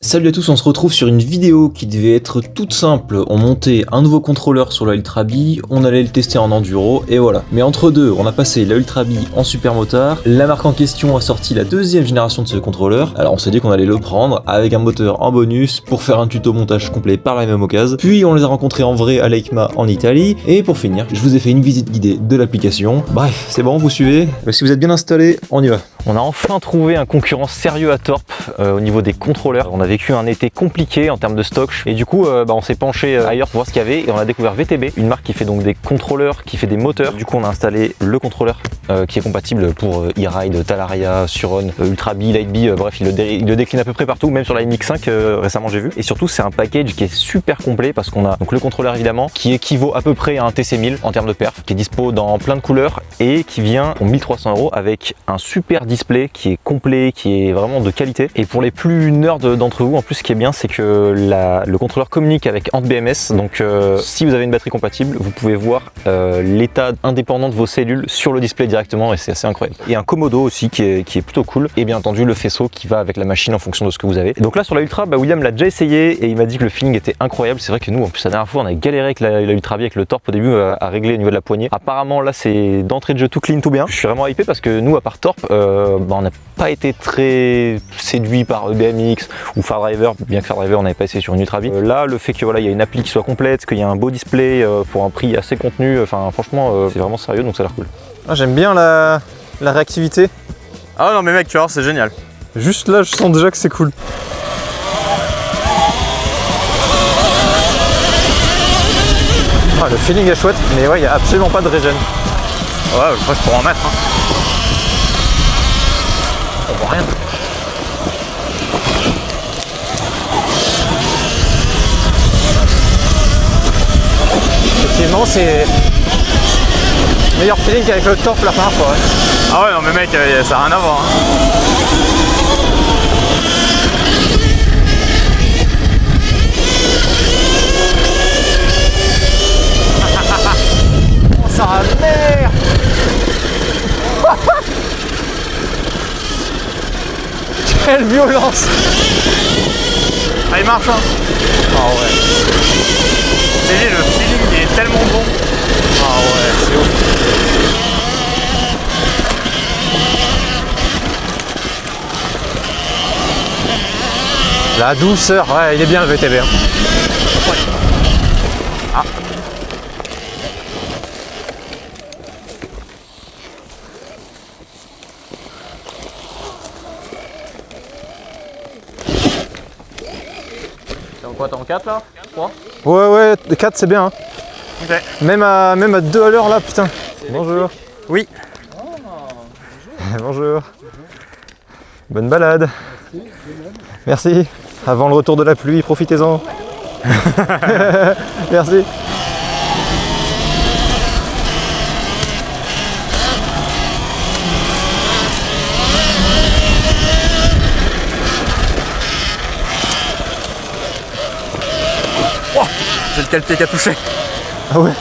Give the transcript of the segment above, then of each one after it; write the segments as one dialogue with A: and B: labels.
A: Salut à tous, on se retrouve sur une vidéo qui devait être toute simple. On montait un nouveau contrôleur sur la Ultra Bee, on allait le tester en enduro et voilà. Mais entre deux, on a passé la Ultra Bee en super motard. La marque en question a sorti la deuxième génération de ce contrôleur. Alors on s'est dit qu'on allait le prendre avec un moteur en bonus pour faire un tuto montage complet par la même occasion. Puis on les a rencontrés en vrai à l'EICMA en Italie. Et pour finir, je vous ai fait une visite guidée de l'application. Bref, c'est bon, vous suivez? Si vous êtes bien installés, on y va. On a enfin trouvé un concurrent sérieux à Torp au niveau des contrôleurs. On a vécu un été compliqué en termes de stock et du coup on s'est penché ailleurs pour voir ce qu'il y avait et on a découvert VTB, une marque qui fait donc des contrôleurs, qui fait des moteurs. Du coup on a installé le contrôleur qui est compatible pour e-ride, Talaria, Suron, Ultra Bee, Light Bee, bref il le décline à peu près partout, même sur la MX5 récemment j'ai vu. Et surtout c'est un package qui est super complet parce qu'on a donc le contrôleur évidemment qui équivaut à peu près à un TC1000 en termes de perf, qui est dispo dans plein de couleurs et qui vient pour 1300 € avec un super display qui est complet, qui est vraiment de qualité. Et pour les plus nerds d'entre vous, en plus ce qui est bien c'est que le contrôleur communique avec AntBMS, donc si vous avez une batterie compatible vous pouvez voir l'état indépendant de vos cellules sur le display directement et c'est assez incroyable. Et un Komodo aussi qui est plutôt cool, et bien entendu le faisceau qui va avec la machine en fonction de ce que vous avez. Et donc là sur la Ultra, William l'a déjà essayé et il m'a dit que le feeling était incroyable. C'est vrai que nous en plus la dernière fois on a galéré avec la Ultra Bee avec le Torp au début à régler au niveau de la poignée. Apparemment là c'est d'entrée de jeu tout clean, tout bien. Je suis vraiment hypé parce que nous à part Torp on n'a pas été très séduit par BMX ou Far Driver, bien que Far Driver on n'avait pas essayé sur une Ultra Bee. Là le fait que voilà il y a une appli qui soit complète, qu'il y a un beau display pour un prix assez contenu, enfin franchement c'est vraiment sérieux, donc ça a l'air cool.
B: Ah, j'aime bien la réactivité.
C: Ah non mais mec tu vas voir c'est génial.
B: Juste là je sens déjà que c'est cool. Ah, le feeling est chouette, mais ouais il n'y a absolument pas de régène.
C: Ouais je crois que je pourrais en mettre hein.
B: On voit rien. Effectivement c'est meilleur feeling qu'avec le Torp la première fois. Ouais.
C: Ah ouais non mais mec ça n'a rien à voir hein.
B: Oh sa mère. Quelle violence.
C: Ah il marche hein.
B: Ah ouais.
C: C'est le feeling il est tellement bon.
B: Ah ouais, c'est ouf. La douceur, ouais, il est bien le VTB. Hein. Ah.
C: T'es en quoi, t'es en 4 là 3?
B: Ouais, 4 c'est bien. Hein.
C: Ok.
B: Même à 2 à l'heure là, putain. Bonjour.
C: Oui.
B: Oh, bonjour. Bonne balade. Merci. Avant le retour de la pluie, profitez-en. Merci.
C: Oh, j'ai le pied qui a touché.
B: Ah ouais.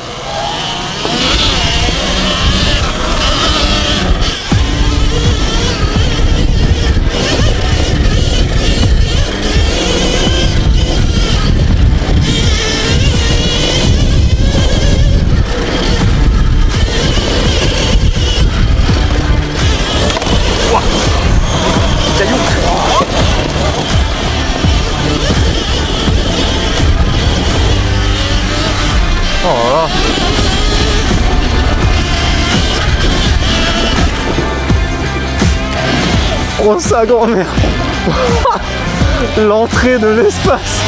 B: Oh là là. Oh sa grand-mère. L'entrée de l'espace.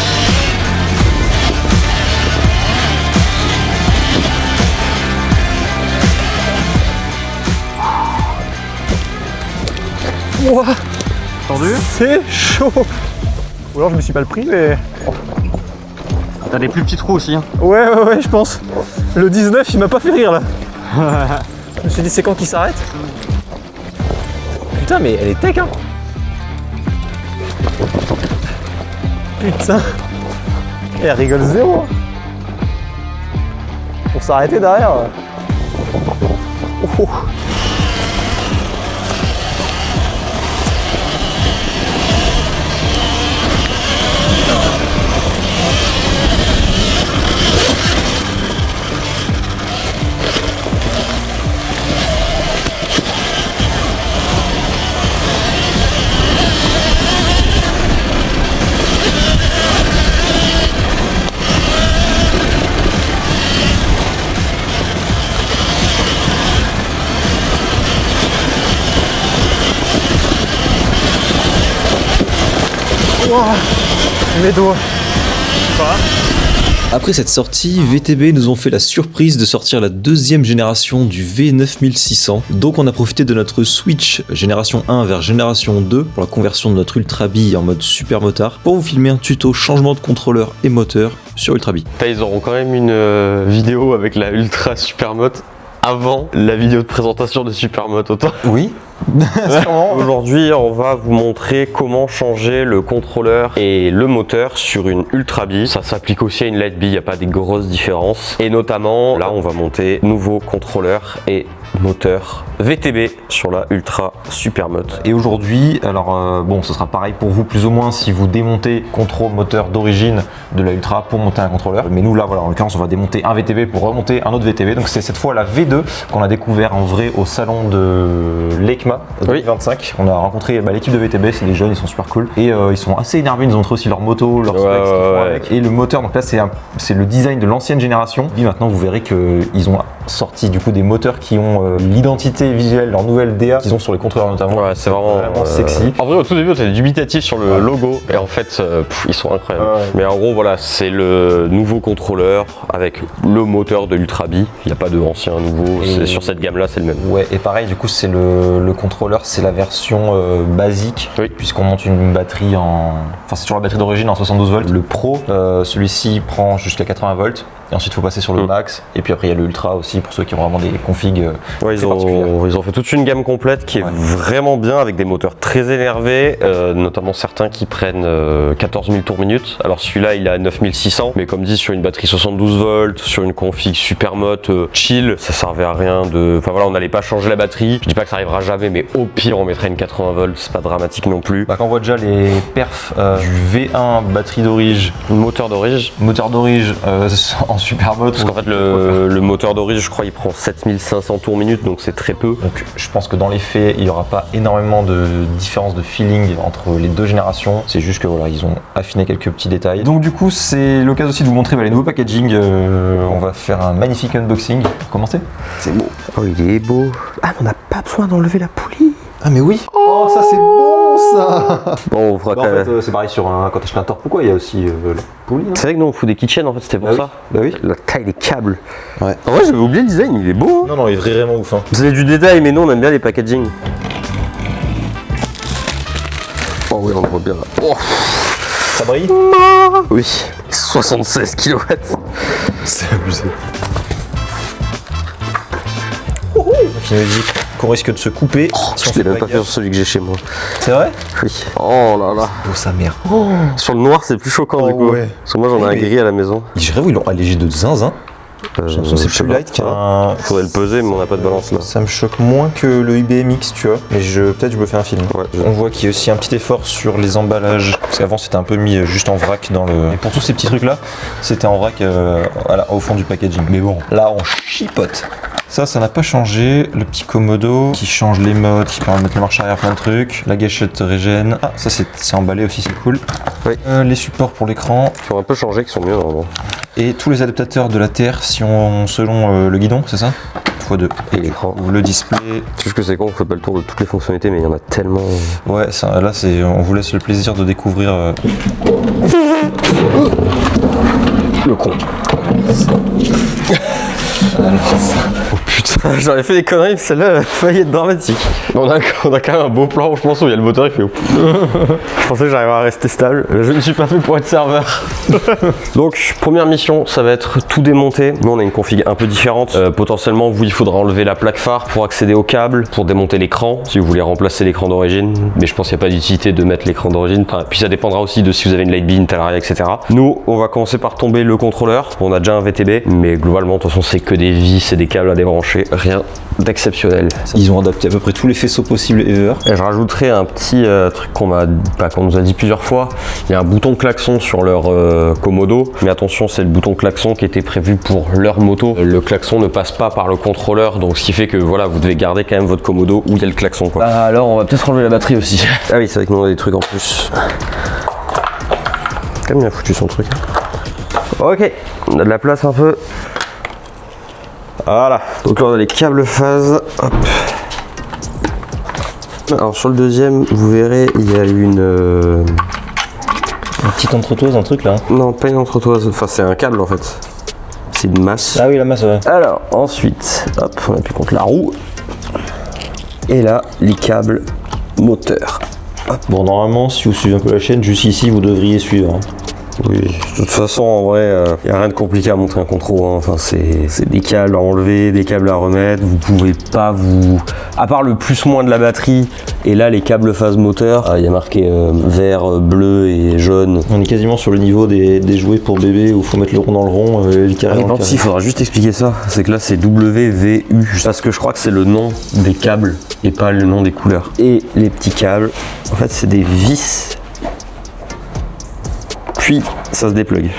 B: Ouah.
C: Tendu?
B: C'est chaud. Ou alors je me suis mal pris mais... Oh.
C: T'as des plus petits trous aussi hein.
B: Ouais je pense. Le 19 il m'a pas fait rire là. Je me suis dit c'est quand qu'il s'arrête. Putain mais elle est tech hein. Putain. Et elle rigole zéro. Pour s'arrêter derrière. Oh. Mes doigts.
A: Après cette sortie, VTB nous ont fait la surprise de sortir la deuxième génération du V9600. Donc on a profité de notre switch génération 1 vers génération 2 pour la conversion de notre Ultra Bee en mode super motard pour vous filmer un tuto changement de contrôleur et moteur sur Ultra Bee.
D: Ils auront quand même une vidéo avec la Ultra Supermote avant la vidéo de présentation de Supermote autant.
A: Oui.
D: Aujourd'hui, on va vous montrer comment changer le contrôleur et le moteur sur une Ultra Bee. Ça s'applique aussi à une Light Bee, il n'y a pas des grosses différences. Et notamment, là, on va monter nouveau contrôleur et moteur VTB sur la Ultra Supermote.
A: Et aujourd'hui, alors bon, ce sera pareil pour vous plus ou moins si vous démontez contrôle moteur d'origine de la Ultra pour monter un contrôleur. Mais nous là, voilà, en l'occurrence, on va démonter un VTB pour remonter un autre VTB. Donc c'est cette fois la V2 qu'on a découvert en vrai au salon de l'ECMA 2025. On a rencontré l'équipe de VTB, c'est des jeunes, ils sont super cool. Et ils sont assez énervés, ils nous ont montré aussi leur moto, leur specs, ce qu'ils font avec. Et le moteur, donc là c'est le design de l'ancienne génération. Et maintenant vous verrez qu'ils ont sorti du coup des moteurs qui ont l'identité visuelle, leur nouvelle DA qu'ils ont sur les contrôleurs notamment.
D: Ouais, c'est vraiment
A: sexy.
D: En vrai, au tout début, on était dubitatif sur le logo et en fait, ils sont incroyables. Mais en gros, voilà, c'est le nouveau contrôleur avec le moteur de l'Ultra Bee. Il n'y a pas de ancien nouveau. Sur cette gamme-là, c'est le même.
A: Ouais, et pareil, du coup, c'est le contrôleur, c'est la version basique, puisqu'on monte une batterie enfin, c'est sur la batterie d'origine en 72 volts. Le Pro, celui-ci prend jusqu'à 80 volts. Et ensuite, il faut passer sur le max. Et puis après, il y a le Ultra aussi pour ceux qui ont vraiment des configs
D: ils ont fait toute une gamme complète qui est vraiment bien avec des moteurs très énervés, notamment certains qui prennent 14 000 tours minute. Alors celui-là, il est à 9600, mais comme dit, sur une batterie 72 volts, sur une config Supermote chill, ça servait à rien de. Enfin voilà, on n'allait pas changer la batterie. Je dis pas que ça arrivera jamais, mais au pire, on mettrait une 80 volts, c'est pas dramatique non plus.
A: Quand on voit déjà les perfs du V1 batterie d'origine,
D: moteur d'origine
A: en Supermote.
D: Parce qu'en fait, le moteur d'origine, je crois, il prend 7500 tours minute, donc c'est très peu.
A: Donc je pense que dans les faits, il n'y aura pas énormément de différence de feeling entre les deux générations. C'est juste que voilà, ils ont affiné quelques petits détails. Donc du coup, c'est l'occasion aussi de vous montrer les nouveaux packaging. On va faire un magnifique unboxing. Commencez.
D: C'est beau. Oh, il est beau. Ah, mais on n'a pas besoin d'enlever la poulie.
A: Ah mais oui. Oh, ça c'est bon ça.
D: Bon, on fera
A: en fait, c'est pareil sur quand t'achètes un Torque. Pourquoi il y a aussi la poulie?
D: C'est vrai que nous on fout des keychains en fait, c'était pour ça.
A: Bah oui.
D: La taille des câbles.
A: Ouais.
D: En vrai, j'avais oublié le design, il est beau.
A: Non, il est vraiment ouf.
D: Vous avez du détail, mais nous on aime bien les packaging. Oh oui, on le voit bien là. Oh.
A: Ça brille?
D: Oui. 76 kW.
A: C'est abusé. Qui nous dit qu'on risque de se couper.
D: Je l'ai même pas fait sur celui que j'ai chez moi.
A: C'est vrai?
D: Oui. Oh là là.
A: Oh sa mère.
D: Sur le noir c'est plus choquant du coup.
A: Ouais.
D: Parce que moi j'en ai un gris à la maison.
A: Je rêve où ils l'ont allégé de zinzin. J'ai l'impression que c'est plus light qu'un.
D: Faudrait le peser mais on n'a pas de balance là.
A: Ça me choque moins que le IBMX, tu vois. Mais peut-être je me fais un film.
D: Ouais,
A: on voit qu'il y a aussi un petit effort sur les emballages. Parce qu'avant c'était un peu mis juste en vrac dans le. Et pour tous ces petits trucs là, c'était en vrac au fond du packaging. Mais bon, là on chipote. Ça n'a pas changé. Le petit Komodo qui change les modes, qui permet de mettre les marches arrière, plein de trucs. La gâchette régène. Ah, ça c'est emballé aussi, c'est cool.
D: Oui.
A: Les supports pour l'écran.
D: Qui ont un peu changé, qui sont mieux normalement.
A: Et tous les adaptateurs de la terre selon le guidon, c'est ça? x2.
D: Et l'écran.
A: Le display.
D: C'est juste que c'est con, on fait pas le tour de toutes les fonctionnalités, mais il y en a tellement.
A: Ouais, ça, là on vous laisse le plaisir de découvrir.
D: Le con. Oh putain, j'aurais fait des conneries, mais celle-là a failli être dramatique. On a quand même un beau plan, je pense, où il y a le moteur, il fait ouf. Je pensais que j'arriverais à rester stable. Je ne suis pas fait pour être serveur. Donc, première mission, ça va être tout démonter. Nous, on a une config un peu différente. Potentiellement, il faudra enlever la plaque phare pour accéder au câble, pour démonter l'écran, si vous voulez remplacer l'écran d'origine. Mais je pense qu'il n'y a pas d'utilité de mettre l'écran d'origine. Enfin, puis ça dépendra aussi de si vous avez une Light Bee, une Talaria, etc. Nous, on va commencer par tomber le contrôleur. On a déjà un VTB, mais globalement, de toute façon, c'est que des vis et des câbles à débrancher. Rien d'exceptionnel.
A: Ils ont adapté à peu près tous les faisceaux possibles ever.
D: Et je rajouterai un petit truc qu'on nous a dit plusieurs fois. Il y a un bouton klaxon sur leur Komodo, mais attention, c'est le bouton klaxon qui était prévu pour leur moto. Le klaxon ne passe pas par le contrôleur, donc ce qui fait que voilà, vous devez garder quand même votre Komodo où il y a le klaxon, quoi. Alors on va peut-être enlever la batterie aussi. Ah oui, c'est vrai que nous on a des trucs en plus. Comme il a foutu son truc. Ok, on a de la place un peu. Voilà, donc là on a les câbles phase. Hop. Alors sur le deuxième, vous verrez, il y a une
A: Une petite entretoise, un truc là.
D: Non, pas une entretoise, enfin c'est un câble en fait. C'est une masse.
A: Ah oui, la masse, ouais.
D: Alors, ensuite, hop, on appuie contre la roue. Et là, les câbles moteurs.
A: Bon, normalement, si vous suivez un peu la chaîne, juste ici, vous devriez suivre. Hein.
D: Oui, de toute façon, en vrai, il n'y a rien de compliqué à montrer un contrôle. Hein. Enfin, c'est des câbles à enlever, des câbles à remettre. Vous pouvez pas vous... À part le plus-moins de la batterie, et là, les câbles phase moteur, il y a marqué vert, bleu et jaune.
A: On est quasiment sur le niveau des jouets pour bébé où il faut mettre le rond dans le rond, le carré dans le carré.
D: Il faudra juste expliquer ça. C'est que là, c'est WVU. Parce que je crois que c'est le nom des câbles et pas le nom des couleurs. Et les petits câbles, en fait, c'est des vis. Puis ça se déplugue.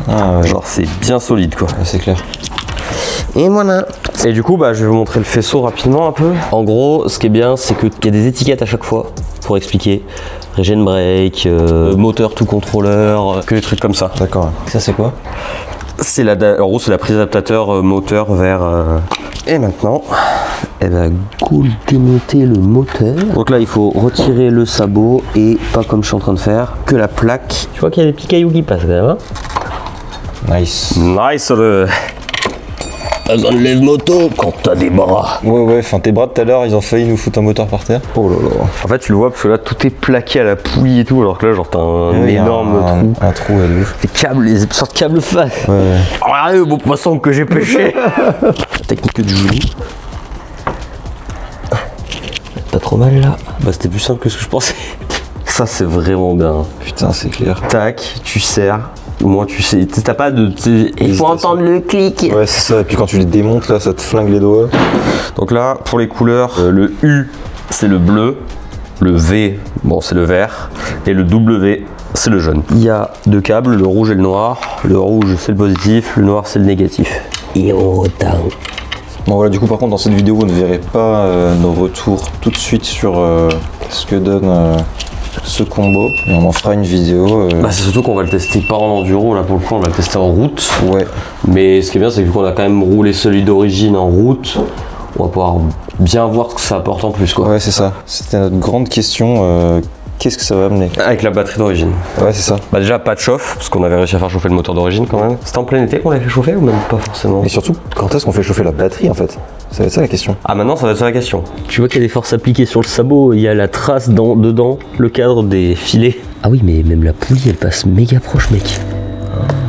A: Ah ouais.
D: Genre c'est bien solide quoi.
A: Ouais, c'est clair.
D: Et voilà. Et du coup je vais vous montrer le faisceau rapidement un peu. En gros ce qui est bien c'est qu'il y a des étiquettes à chaque fois pour expliquer. Regen brake, moteur tout contrôleur, que des trucs comme ça.
A: D'accord. Ça c'est quoi?
D: C'est en gros c'est la prise adaptateur moteur vers... Et maintenant, elle va démonter le moteur. Donc là, il faut retirer le sabot et pas comme je suis en train de faire, que la plaque. Tu vois qu'il y a des petits cailloux qui passent quand même. Hein,
A: nice.
D: Nice le... Besoin de lève-moto quand t'as des bras.
A: Ouais, enfin tes bras de tout à l'heure, ils ont failli nous foutre un moteur par terre. Oh là là.
D: En fait, tu le vois parce que là, tout est plaqué à la poulie et tout, alors que là, genre, t'as un énorme trou.
A: Un trou, elle est ouf.
D: Les câbles, les sortes de câbles face.
A: Ouais.
D: Regardez le beau poisson que j'ai pêché. Technique du génie. Pas trop mal là. Bah, c'était plus simple que ce que je pensais. Ça, c'est vraiment bien.
A: Putain, c'est clair.
D: Tac, tu serres. Au moins, tu sais, t'as pas de. Il faut entendre le clic.
A: Ouais, c'est ça. Et puis quand tu les démontes, là, ça te flingue les doigts.
D: Donc là, pour les couleurs, le U, c'est le bleu. Le V, bon, c'est le vert. Et le W, c'est le jaune. Il y a deux câbles, le rouge et le noir. Le rouge, c'est le positif. Le noir, c'est le négatif. Et on retarde.
A: Bon voilà, du coup par contre dans cette vidéo vous ne verrez pas nos retours tout de suite sur ce que donne ce combo, et on en fera une vidéo.
D: Bah, c'est surtout qu'on va le tester pas en enduro, là pour le coup on va le tester en route.
A: Ouais.
D: Mais ce qui est bien c'est que vu qu'on a quand même roulé celui d'origine en route, on va pouvoir bien voir ce que ça apporte en plus quoi.
A: Ouais c'est ça, c'était notre grande question. Qu'est-ce que ça va amener?
D: Avec la batterie d'origine.
A: Ouais c'est ça.
D: Bah déjà pas de chauffe, parce qu'on avait réussi à faire chauffer le moteur d'origine quand même. C'était en plein été qu'on l'a fait chauffer ou même pas forcément?
A: Et surtout, quand est-ce qu'on fait chauffer la batterie en fait? Ça va être ça la question.
D: Ah maintenant ça va être ça la question. Tu vois qu'il y a des forces appliquées sur le sabot, il y a la trace dedans, le cadre des filets. Ah oui mais même la poulie elle passe méga proche mec.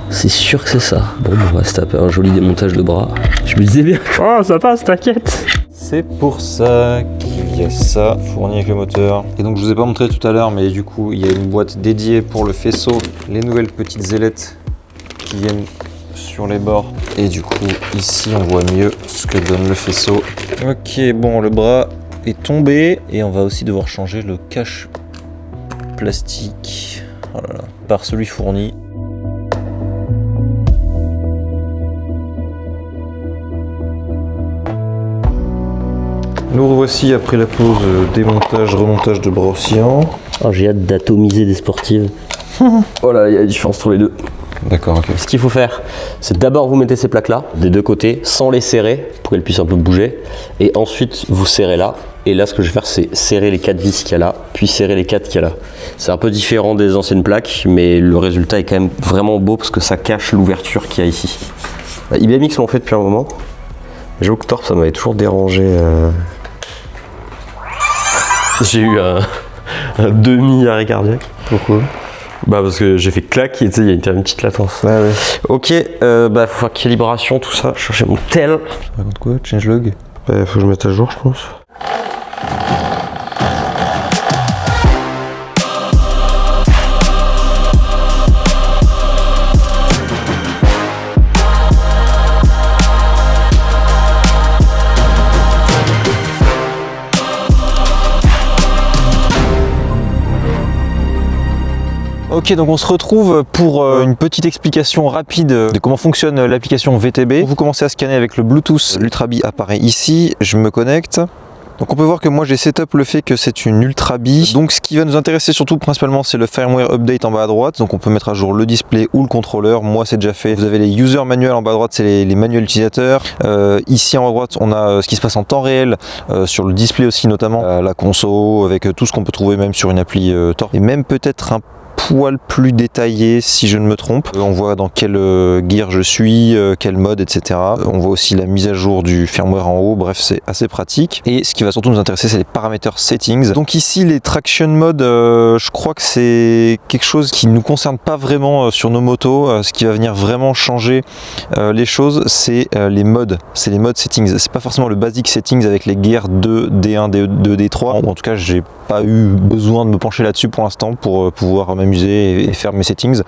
D: C'est sûr que c'est ça. Bon on va se taper un joli démontage de bras. Je me disais bien. Oh ça passe, t'inquiète.
A: C'est pour ça qu'il y a ça fourni avec le moteur. Et donc je vous ai pas montré tout à l'heure, mais du coup il y a une boîte dédiée pour le faisceau, les nouvelles petites ailettes qui viennent sur les bords. Et du coup ici on voit mieux ce que donne le faisceau. Ok, bon le bras est tombé et on va aussi devoir changer le cache plastique. Oh là là, par celui fourni. Nous revoici après la pause démontage, remontage de bras oscillants.
D: Oh, j'ai hâte d'atomiser des sportives. Oh là, il y a la différence entre les deux.
A: D'accord, ok.
D: Ce qu'il faut faire, c'est d'abord vous mettez ces plaques là, des deux côtés, sans les serrer, pour qu'elles puissent un peu bouger. Et ensuite, vous serrez là. Et là, ce que je vais faire, c'est serrer les 4 vis qu'il y a là, puis serrer les 4 qu'il y a là. C'est un peu différent des anciennes plaques, mais le résultat est quand même vraiment beau parce que ça cache l'ouverture qu'il y a ici. IBMX l'ont fait depuis un moment. J'avoue que Torp, ça m'avait toujours dérangé. J'ai eu un demi-arrêt cardiaque.
A: Pourquoi?
D: Bah parce que j'ai fait clac et tu sais, il y a une petite latence.
A: Ouais, ouais.
D: Ok, bah faut faire calibration, tout ça, chercher mon tel.
A: Ça raconte quoi? Changelog?
D: Bah faut que je mette à jour, je pense.
A: Ok, donc on se retrouve pour une petite explication rapide de comment fonctionne l'application VTB. Vous commencez à scanner avec le Bluetooth, l'Ultrabi apparaît ici, je me connecte. Donc on peut voir que moi j'ai setup le fait que c'est une Ultrabi. Donc ce qui va nous intéresser surtout principalement c'est le firmware update en bas à droite. Donc on peut mettre à jour le display ou le contrôleur. Moi c'est déjà fait. Vous avez les user manuels en bas à droite, c'est les manuels utilisateurs. Ici en haut à droite on a ce qui se passe en temps réel sur le display aussi notamment. La conso avec tout ce qu'on peut trouver même sur une appli Torp. Et même peut-être un
E: poil plus détaillé si je ne me trompe. On voit dans quel gear je suis, quel mode, etc. On voit aussi la mise à jour du firmware en haut. Bref, c'est assez pratique. Et ce qui va surtout nous intéresser, c'est les paramètres settings. Donc ici, les traction mode, je crois que c'est quelque chose qui ne nous concerne pas vraiment sur nos motos. Ce qui va venir vraiment changer les choses, c'est les modes. C'est les modes settings. C'est pas forcément le basic settings avec les gears 2, D1, D2, D3. Ou en tout cas, j'ai pas eu besoin de me pencher là-dessus pour l'instant pour pouvoir m'amuser et faire mes settings.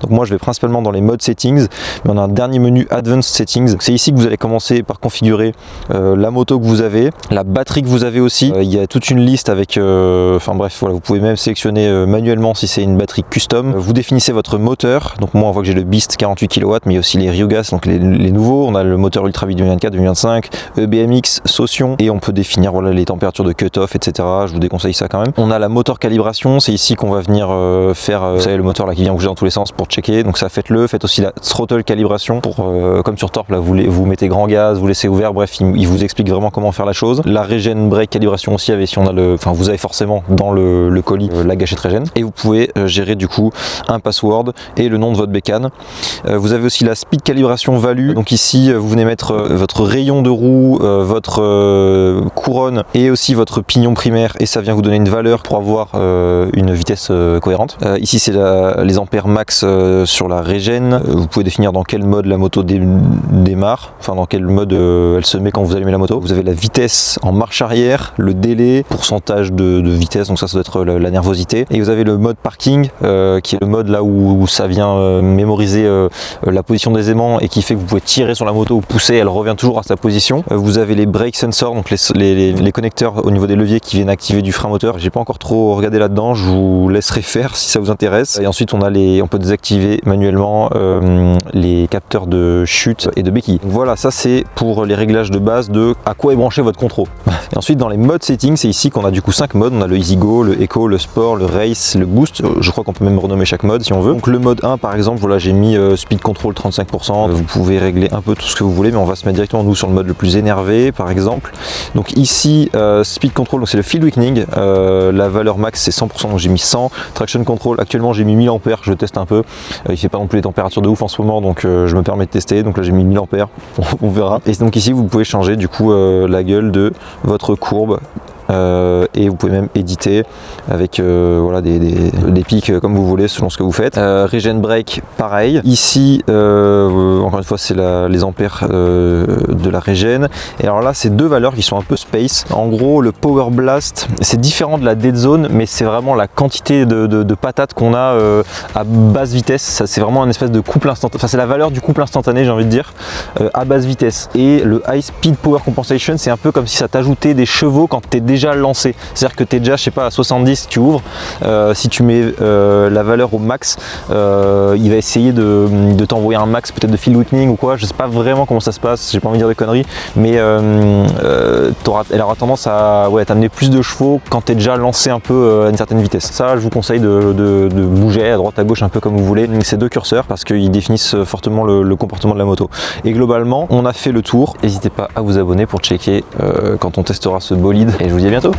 E: Donc moi, je vais principalement dans les modes settings, mais on a un dernier menu Advanced Settings. C'est ici que vous allez commencer par configurer la moto que vous avez, la batterie que vous avez aussi. Il y a toute une liste avec, enfin bref, voilà, vous pouvez même sélectionner manuellement si c'est une batterie custom. Vous définissez votre moteur. Donc moi, on voit que j'ai le Beast 48 kW, mais il y a aussi les Ryugas, donc les nouveaux. On a le moteur Ultra V 2024, 2025, EBMX, Saution, et on peut définir voilà les températures de cut-off, etc. Je vous déconseille ça quand même. On a la moteur calibration, c'est ici qu'on va venir faire, vous savez, le moteur là qui vient bouger dans tous les sens pour checker. Donc ça, faites-le. Faites aussi la throttle calibration pour, comme sur Torp, là vous mettez grand gaz, vous laissez ouvert. Bref, il vous explique vraiment comment faire la chose. La regen brake calibration aussi, avec si on a le, enfin vous avez forcément dans le colis la gâchette regen. Et vous pouvez gérer du coup un password et le nom de votre bécane. Vous avez aussi la speed calibration value. Donc ici, vous venez mettre votre rayon de roue, votre couronne et aussi votre pignon primaire, et ça vient vous donner une valeur pour avoir une vitesse cohérente. Ici, c'est les ampères max sur la régène. Vous pouvez définir dans quel mode la moto démarre, enfin dans quel mode elle se met quand vous allumez la moto. Vous avez la vitesse en marche arrière, le délai, pourcentage de vitesse, donc ça doit être la nervosité. Et vous avez le mode parking, qui est le mode là où ça vient mémoriser la position des aimants et qui fait que vous pouvez tirer sur la moto ou pousser, elle revient toujours à sa position. Vous avez les brake sensors, donc les connecteurs au niveau des leviers qui viennent activer du frein moteur. J'ai pas encore trop regardé là-dedans, je vous laisserai faire si ça vous intéresse. Et ensuite on peut désactiver manuellement les capteurs de chute et de béquille. Donc voilà, ça c'est pour les réglages de base de à quoi est branché votre contrôle. Et ensuite dans les modes settings, c'est ici qu'on a du coup 5 modes. On a le Easy Go, le Eco, le Sport, le Race, le Boost. Je crois qu'on peut même renommer chaque mode si on veut. Donc le mode 1 par exemple, voilà, j'ai mis Speed Control 35%. Vous pouvez régler un peu tout ce que vous voulez, mais on va se mettre directement nous sur le mode le plus énervé par exemple. Donc ici Speed Control, c'est le Field Weakening, la valeur max c'est 100%, donc j'ai mis 100. Traction Control, actuellement j'ai mis 1000 ampères, je teste un peu. Il fait pas non plus les températures de ouf en ce moment, donc je me permets de tester. Donc là j'ai mis 1000 ampères, on verra. Et donc ici vous pouvez changer du coup la gueule de votre courbe. Et vous pouvez même éditer avec voilà, des pics comme vous voulez selon ce que vous faites. Regen Brake pareil, ici encore une fois c'est les ampères de la regen. Et alors là c'est deux valeurs qui sont un peu space. En gros le Power Blast c'est différent de la Dead Zone, mais c'est vraiment la quantité de patates qu'on a à basse vitesse. C'est vraiment une espèce de couple instantané, enfin c'est la valeur du couple instantané, j'ai envie de dire, à basse vitesse. Et le High Speed Power Compensation, c'est un peu comme si ça t'ajoutait des chevaux quand tu es déjà lancé, c'est-à-dire que tu es déjà, je sais pas, à 70, tu ouvres, si tu mets la valeur au max, il va essayer de t'envoyer un max peut-être de field weakening ou quoi, je sais pas vraiment comment ça se passe, j'ai pas envie de dire des conneries, mais elle aura tendance à t'amener plus de chevaux quand tu es déjà lancé un peu à une certaine vitesse. Ça, je vous conseille de bouger à droite à gauche un peu comme vous voulez ces deux curseurs parce qu'ils définissent fortement le comportement de la moto. Et globalement, on a fait le tour. N'hésitez pas à vous abonner pour checker quand on testera ce bolide, et je vous dis à bientôt.